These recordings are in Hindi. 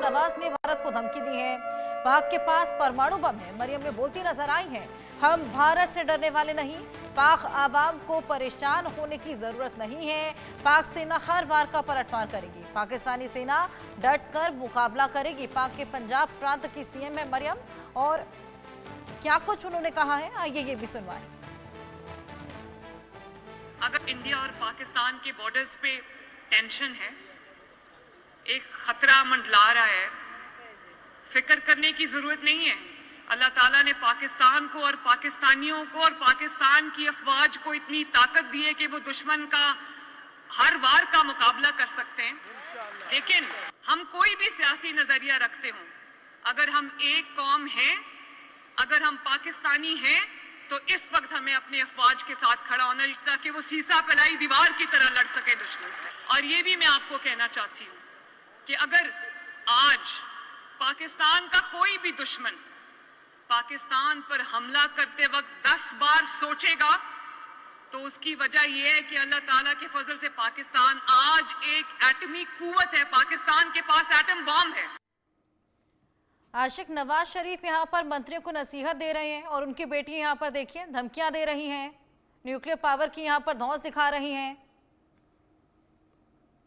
नवाज ने भारत को धमकी दी है। पाक के पास परमाणु बम है। मरियम में बोलती नजर आई हैं, हम भारत से डरने वाले नहीं, पाक आवाम को परेशान होने की जरूरत नहीं है। पाक सेना हर बार का पलटवार करेगी। पाकिस्तानी सेना डट कर मुकाबला करेगी। पाक के पंजाब प्रांत की सीएम है मरियम, और क्या कुछ उन्होंने कहा है, आइए ये भी सुनवाएं। अगर इंडिया और पाकिस्तान के बॉर्डर्स पे टेंशन है, एक खतरा मंडला रहा है, फिक्र करने की जरूरत नहीं है। अल्लाह ताला ने पाकिस्तान को और पाकिस्तानियों को और पाकिस्तान की अफवाज को इतनी ताकत दी है कि वो दुश्मन का हर वार का मुकाबला कर सकते हैं। लेकिन हम कोई भी सियासी नजरिया रखते हों, अगर हम एक कौम हैं, अगर हम पाकिस्तानी हैं, तो इस वक्त हमें अपने अफवाज के साथ खड़ा होना चाहिए ताकि वो सीसा फैलाई दीवार की तरह लड़ सके दुश्मन से। और ये भी मैं आपको कहना चाहती हूँ कि अगर आज पाकिस्तान का कोई भी दुश्मन पाकिस्तान पर हमला करते वक्त 10 बार सोचेगा, तो उसकी वजह यह है कि अल्लाह ताला के फजल से पाकिस्तान आज एक एटमी कुव्वत है। पाकिस्तान के पास एटम बॉम्ब है। आशिक, नवाज शरीफ यहाँ पर मंत्रियों को नसीहत दे रहे हैं और उनकी बेटी यहाँ पर देखिए धमकियां दे रही हैं, न्यूक्लियर पावर की यहाँ पर धौंस दिखा रही हैं।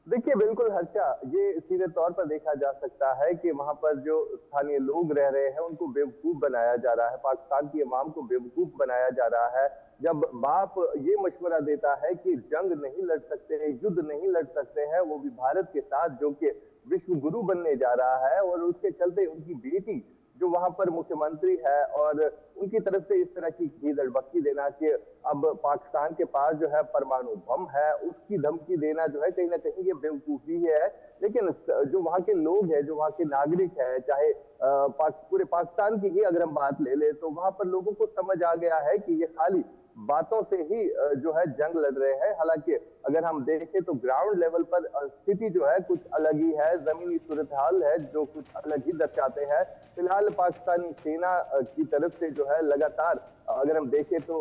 देखिए बिल्कुल हर्षा, ये सीधे तौर पर देखा जा सकता है कि वहां पर जो स्थानीय लोग रह रहे हैं उनको बेवकूफ बनाया जा रहा है, पाकिस्तान की अवाम को बेवकूफ बनाया जा रहा है। जब बाप ये मशवरा देता है कि जंग नहीं लड़ सकते हैं, युद्ध नहीं लड़ सकते हैं, वो भी भारत के साथ जो कि विश्व गुरु बनने जा रहा है, और उसके चलते उनकी बेटी जो वहां पर मुख्यमंत्री है और उनकी तरफ से इस तरह की धमकी देना कि अब पाकिस्तान के पास जो है परमाणु बम है, उसकी धमकी देना जो है कहीं ना कहीं ये बेवकूफी है। लेकिन जो वहां के लोग हैं, जो वहां के नागरिक हैं, चाहे पूरे पाकिस्तान की ही अगर हम बात ले ले, तो वहां पर लोगों को समझ आ गया है कि ये खाली बातों से ही जो है जंग लड़ रहे हैं। हालांकि अगर हम देखें तो ग्राउंड लेवल पर स्थिति जो है कुछ अलग ही है, जमीनी सूरत हाल है जो कुछ अलग ही दर्शाते हैं। फिलहाल पाकिस्तानी सेना की तरफ से जो है लगातार अगर हम देखें तो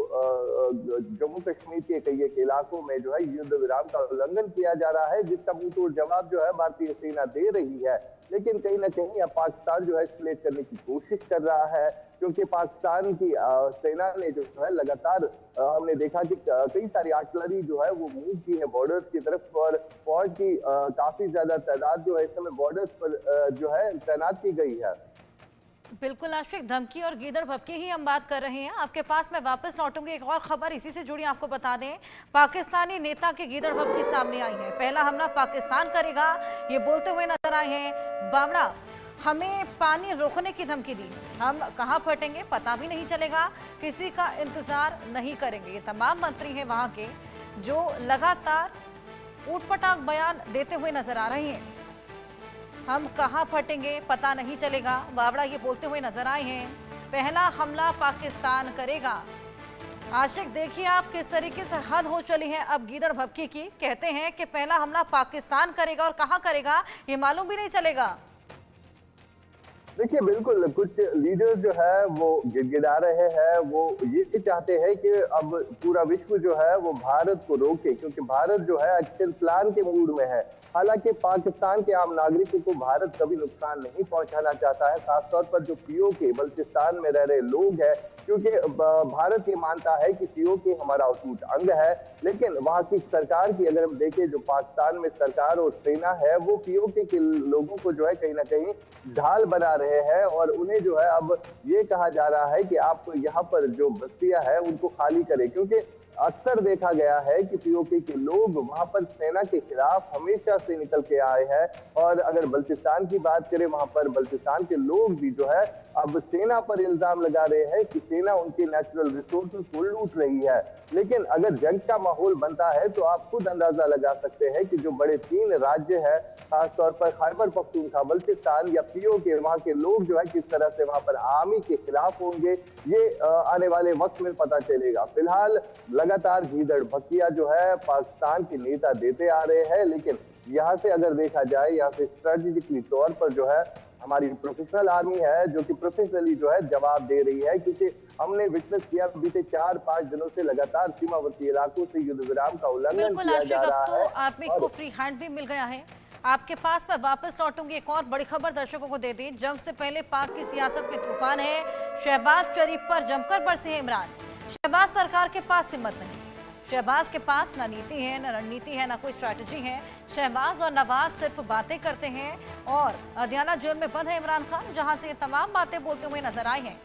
जम्मू कश्मीर के कई एक इलाकों में जो है युद्ध विराम का उल्लंघन किया जा रहा है, जिसका मुंहतोड़ जवाब जो है भारतीय सेना दे रही है। लेकिन कहीं ना कहीं पाकिस्तान जो है एस्केलेट करने की कोशिश कर रहा है, क्योंकि पाकिस्तान की सेना ने जो है लगातार हमने देखा कि कई सारी आर्टिलरी जो है वो मूव की है बॉर्डर्स की तरफ, और फौज की काफी ज्यादा तादाद जो है इस समय बॉर्डर्स पर जो है तैनात की गई है। बिल्कुल आशिक, धमकी और गीदड़ भपकी ही हम बात कर रहे हैं। आपके पास मैं वापस लौटूंगी। एक और खबर इसी से जुड़ी आपको बता दें, पाकिस्तानी नेता के गीदड़ भपकी सामने आई है। पहला हमला पाकिस्तान करेगा, ये बोलते हुए नजर आए हैं। बावड़ा, हमें पानी रोकने की धमकी दी, हम कहाँ फटेंगे पता भी नहीं चलेगा, किसी का इंतजार नहीं करेंगे। ये तमाम मंत्री हैं वहां के जो लगातार ऊटपटांग बयान देते हुए नजर आ रहे हैं। हम कहाँ फटेंगे पता नहीं चलेगा, बावड़ा ये बोलते हुए नजर आए हैं। पहला हमला पाकिस्तान करेगा। आशिक, देखिए आप किस तरीके से हद हो चली है अब गीदड़ भपकी की। कहते हैं कि पहला हमला पाकिस्तान करेगा और कहाँ करेगा ये मालूम भी नहीं चलेगा। देखिए बिल्कुल कुछ लीडर जो है वो गिड़गिड़ा रहे हैं, वो ये चाहते हैं कि अब पूरा विश्व जो है वो भारत को रोके, क्योंकि भारत जो है एक्शन प्लान के मूड में है। हालांकि पाकिस्तान के आम नागरिकों को भारत कभी नुकसान नहीं पहुंचाना चाहता है, खासतौर पर जो पीओके बल्चिस्तान में रह रहे लोग हैं, क्योंकि भारत ये मानता है कि पीओके हमारा अटूट अंग है। लेकिन वहां की सरकार की अगर हम देखें, जो पाकिस्तान में सरकार और सेना है वो पीओके के लोगों को जो है कहीं ना कहीं ढाल बना रहे हैं, और उन्हें जो है अब ये कहा जा रहा है कि आप यहाँ पर जो बस्तियां है उनको खाली करें, क्योंकि अक्सर देखा गया है कि पीओके के लोग वहां पर सेना के खिलाफ हमेशा से निकल के आए हैं। और अगर बल्चिस्तान की बात करें, वहां पर बल्चिस्तान के लोग भी जो है अब सेना पर इल्जाम लगा रहे हैं कि सेना उनके नेचुरल रिसोर्सेज को लूट रही है। लेकिन अगर जंग का माहौल बनता है तो आप खुद अंदाजा लगा सकते हैं कि जो बड़े 3 राज्य है, खासतौर पर खैबर पख्तूनख्वा, बल्चिस्तान या पीओके, वहां के लोग जो है किस तरह से वहां पर आर्मी के खिलाफ होंगे, ये आने वाले वक्त में पता चलेगा। फिलहाल लगातार गीदड़ भपकियां जो है पाकिस्तान के नेता देते आ रहे हैं, लेकिन यहाँ से अगर देखा जाए, यहाँ से स्ट्रेटेजिकली तौर पर जो है हमारी प्रोफेशनल आर्मी है जो कि प्रोफेशनली जो है जवाब दे रही है, क्योंकि हमने विटनेस किया बीते 4-5 दिनों से लगातार सीमावर्ती इलाकों से युद्ध विराम का उल्लंघन किया जा रहा है। तो आप को फ्री हैंड भी मिल गया है। आपके पास मैं वापस लौटूंगी। एक और बड़ी खबर दर्शकों को दे दी। जंग से पहले पाक की सियासत में तूफान है। शहबाज शरीफ पर जमकर बरसे हैं इमरान। शहबाज सरकार के पास हिम्मत नहीं। शहबाज के पास ना नीति है, ना रणनीति है, ना कोई स्ट्रैटेजी है। शहबाज और नवाज सिर्फ बातें करते हैं और अदियाला जेल में बंद है इमरान खान, जहां से ये तमाम बातें बोलते हुए नजर आए हैं।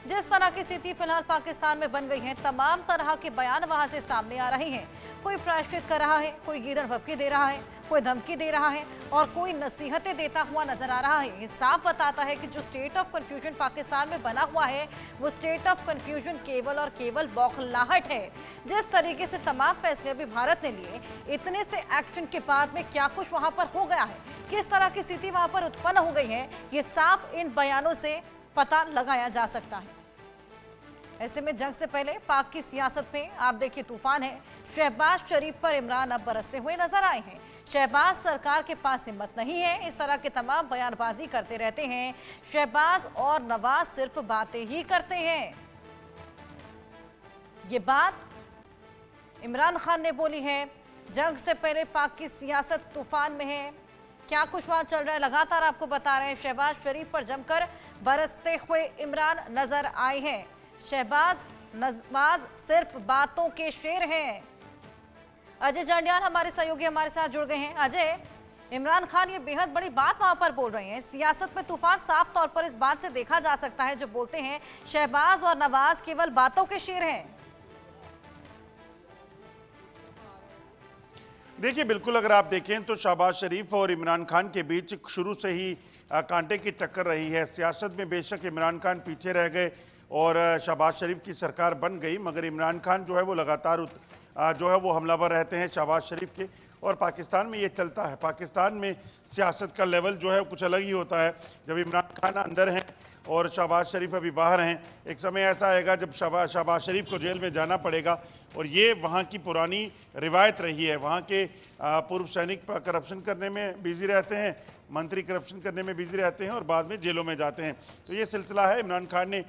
जिस तरह की स्थिति फिलहाल पाकिस्तान में बन गई है, तमाम तरह के बयान वहां से सामने आ रहे हैं। कोई प्रायश्चित कर रहा है, कोई गीदड़ भभकी दे रहा है, कोई धमकी दे रहा है और कोई नसीहतें देता हुआ नजर आ रहा है। ये साफ बताता है कि जो स्टेट ऑफ कंफ्यूजन पाकिस्तान में बना हुआ है, वो स्टेट ऑफ कंफ्यूजन केवल और केवल बौखलाहट है। जिस तरीके से तमाम फैसले अभी भारत ने लिए, इतने से एक्शन के बाद में क्या कुछ वहां पर हो गया है, किस तरह की स्थिति वहां पर उत्पन्न हो गई है, ये साफ इन बयानों से पता लगाया जा सकता है। ऐसे में जंग से पहले पाक की सियासत में आप देखिए तूफान है। शहबाज शरीफ पर इमरान अब बरसते हुए नजर आए हैं। शहबाज सरकार के पास हिम्मत नहीं है, इस तरह के तमाम बयानबाजी करते रहते हैं। शहबाज और नवाज सिर्फ बातें ही करते हैं। ये बात इमरान खान ने बोली है। जंग से पहले पाक की सियासत तूफान में है। क्या कुछ वहां चल रहा है लगातार आपको बता रहे हैं। शहबाज शरीफ पर जमकर बरसते हुए इमरान नजर आए हैं। शहबाज नवाज सिर्फ बातों के शेर हैं। अजय जांडियाल हमारे सहयोगी हमारे साथ जुड़ गए हैं। अजय, इमरान खान ये बेहद बड़ी बात वहां पर बोल रहे हैं। सियासत में तूफान साफ तौर पर इस बात से देखा जा सकता है, जो बोलते हैं शहबाज और नवाज केवल बातों के शेर हैं। देखिए, बिल्कुल अगर आप देखें तो शहबाज शरीफ और इमरान खान के बीच शुरू से ही कांटे की टक्कर रही है। सियासत में बेशक इमरान खान पीछे रह गए और शहबाज शरीफ की सरकार बन गई, मगर इमरान खान जो है वो लगातार जो है वो हमलावर रहते हैं शहबाज शरीफ के। और पाकिस्तान में ये चलता है। पाकिस्तान में सियासत का लेवल जो है कुछ अलग ही होता है। जब इमरान खान अंदर हैं और शहबाज शरीफ अभी बाहर हैं, एक समय ऐसा आएगा जब शहबाज शरीफ को जेल में जाना पड़ेगा। और ये वहाँ की पुरानी रिवायत रही है। वहाँ के पूर्व सैनिक करप्शन करने में बिजी रहते हैं, मंत्री करप्शन करने में बिजी रहते हैं और बाद में जेलों में जाते हैं। तो ये सिलसिला है। इमरान खान ने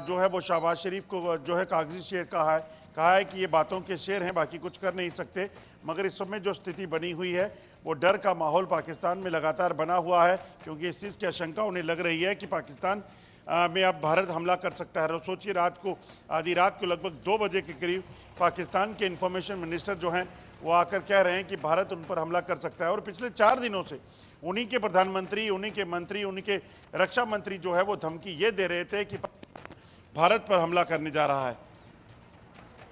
जो है वो शहबाज शरीफ को जो है कागजी शेर कहा है कि ये बातों के शेर हैं, बाकी कुछ कर नहीं सकते। मगर इस समय जो स्थिति बनी हुई है, वो डर का माहौल पाकिस्तान में लगातार बना हुआ है, क्योंकि इस चीज़ की आशंका उन्हें लग रही है कि पाकिस्तान में अब भारत हमला कर सकता है। सोचिए, आधी रात को लगभग 2 बजे के करीब पाकिस्तान के इंफॉर्मेशन मिनिस्टर जो हैं वो आकर कह रहे हैं कि भारत उन पर हमला कर सकता है। और पिछले 4 दिनों से उन्हीं के प्रधानमंत्री, उन्हीं के मंत्री, उन्हीं के रक्षा मंत्री जो है वो धमकी ये दे रहे थे कि भारत पर हमला करने जा रहा है।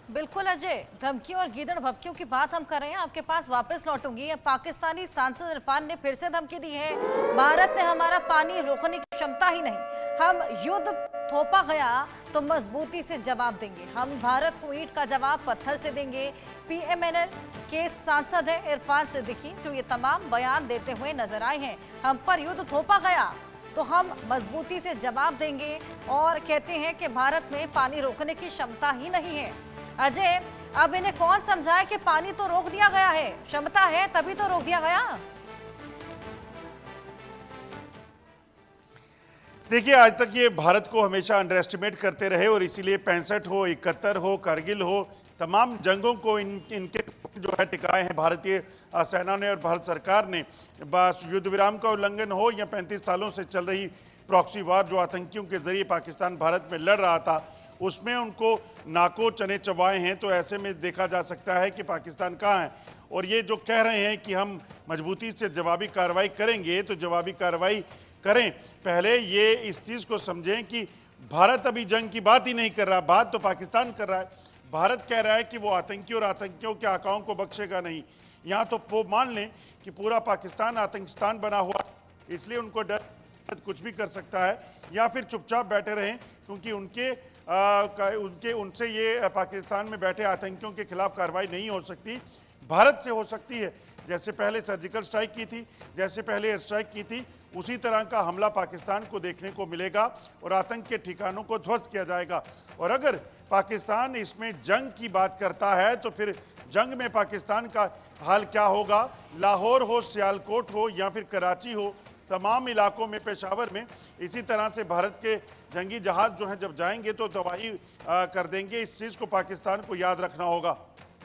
बिल्कुल अजय, धमकी और गीदड़ भभकियों की बात हम कर रहे हैं। आपके पास वापस लौटूंगी। पाकिस्तानी सांसद इरफान ने फिर से धमकी दी है। भारत ने हमारा पानी रोकने की क्षमता ही नहीं। हम युद्ध थोपा गया तो मजबूती से जवाब देंगे। हम भारत को ईंट का जवाब पत्थर से देंगे। पीएमएनएल के सांसद है इरफान सिद्दीकी, जो ये तमाम बयान देते हुए नजर आए हैं। हम पर युद्ध थोपा गया तो हम मजबूती से जवाब देंगे और कहते हैं कि भारत में पानी रोकने की क्षमता ही नहीं है। अजय, अब इन्हें कौन समझाए कि पानी तो रोक दिया गया है, क्षमता है तभी तो रोक दिया गया। देखिए, आज तक ये भारत को हमेशा अंडर एस्टिमेट करते रहे और इसीलिए 65 हो, 71 हो, कारगिल हो, तमाम जंगों को इनके जो है टिकाए हैं भारतीय सेना ने और भारत सरकार ने। बस युद्ध विराम का उल्लंघन हो या 35 सालों से चल रही प्रॉक्सी वार जो आतंकियों के जरिए पाकिस्तान भारत में लड़ रहा था, उसमें उनको नाको चने चबाए हैं। तो ऐसे में देखा जा सकता है कि पाकिस्तान कहाँ है। और ये जो कह रहे हैं कि हम मजबूती से जवाबी कार्रवाई करेंगे, तो जवाबी कार्रवाई करें। पहले ये इस चीज़ को समझें कि भारत अभी जंग की बात ही नहीं कर रहा, बात तो पाकिस्तान कर रहा है। भारत कह रहा है कि वो आतंकी और आतंकियों के आकाओं को बख्शेगा नहीं। यहाँ तो वो मान लें कि पूरा पाकिस्तान आतंकिस्तान बना हुआ, इसलिए उनको डर कुछ भी कर सकता है, या फिर चुपचाप बैठे रहें, क्योंकि उनसे ये पाकिस्तान में बैठे आतंकियों के खिलाफ कार्रवाई नहीं हो सकती, भारत से हो सकती है। जैसे पहले सर्जिकल स्ट्राइक की थी, जैसे पहले एयर स्ट्राइक की थी, उसी तरह का हमला पाकिस्तान को देखने को मिलेगा और आतंक के ठिकानों को ध्वस्त किया जाएगा। और अगर पाकिस्तान इसमें जंग की बात करता है तो फिर जंग में पाकिस्तान का हाल क्या होगा। लाहौर हो, सियालकोट हो या फिर कराची हो, तमाम इलाकों में, पेशावर में इसी तरह से भारत के जंगी जहाज जो हैं जब जाएंगे तो तबाही कर देंगे। इस चीज़ को पाकिस्तान को याद रखना होगा।